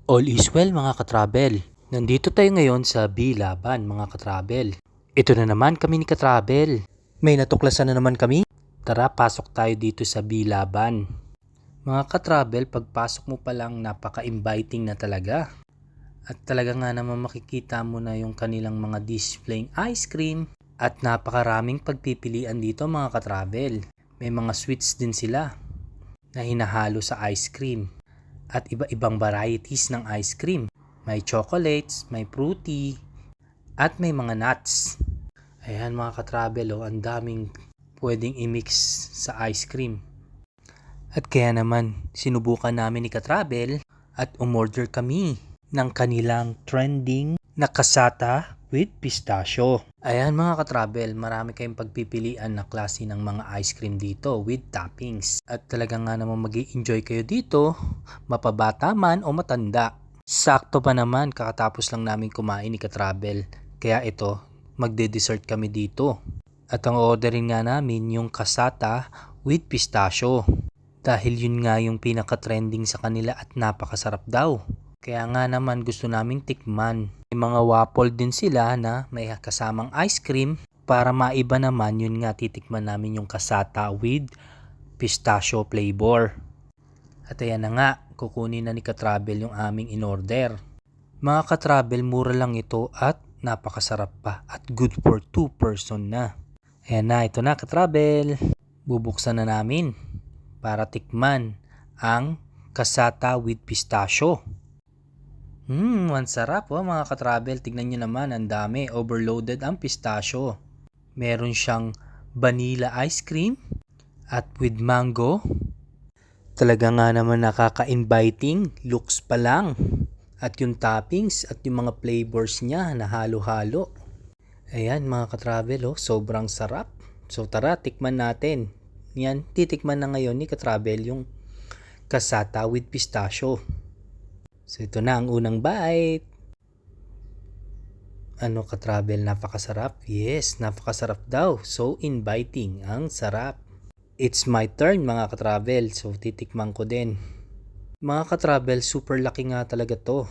All is well mga katravel. Nandito tayo ngayon sa Bilaban mga katravel. Ito na naman kami ni katravel. May natuklasan na naman kami. Tara, pasok tayo dito sa Bilaban. Mga katravel, pagpasok mo pa lang napaka-inviting na talaga. At talaga nga naman makikita mo na yung kanilang mga displaying ice cream. At napakaraming pagpipilian dito mga katravel. May mga sweets din sila na hinahalo sa ice cream. At iba-ibang varieties ng ice cream. May chocolates, may fruity, at may mga nuts. Ayan mga katravel, ang daming pwedeng i-mix sa ice cream. At kaya naman, sinubukan namin ni katravel at umorder kami ng kanilang trending na kasata with pistachio. Ayan mga katravel, marami kayong pagpipilian na klase ng mga ice cream dito with toppings. At talagang nga naman mag-i-enjoy kayo dito, mapabata man o matanda. Sakto pa naman, kakatapos lang namin kumain ni katravel. Kaya ito, magde-dessert kami dito. At ang ordering nga namin yung kasata with pistachio. Dahil yun nga yung pinaka-trending sa kanila at napakasarap daw. Kaya nga naman gusto naming tikman. May mga waffle din sila na may kasamang ice cream. Para maiba naman, yun nga titikman namin yung kasata with pistachio flavor. At ayan na nga, kukunin na ni katravel yung aming in-order. Mga katravel, mura lang ito at napakasarap pa at good for 2 person na. Ayan na, ito na katravel. Bubuksan na namin para tikman ang kasata with pistachio. Ang sarap mga katravel. Tignan nyo naman, ang dami. Overloaded ang pistachio. Meron siyang vanilla ice cream at with mango. Talaga nga naman nakaka-inviting. Looks pa lang. At yung toppings at yung mga flavors niya na halo-halo. Ayan mga katravel, sobrang sarap. So tara, tikman natin. Yan, titikman na ngayon ni katravel yung kasata with pistachio. So ito na ang unang bite. Ano katravel, napakasarap? Yes, napakasarap daw. So inviting, ang sarap. It's my turn mga katravel. So titikman ko din. Mga katravel, super laki nga talaga to.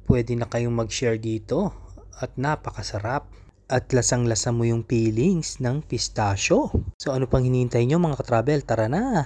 Pwede na kayong mag-share dito. At napakasarap. At lasang-lasa mo yung feelings ng pistachio. So ano pang hinihintay nyo mga katravel? Tara na!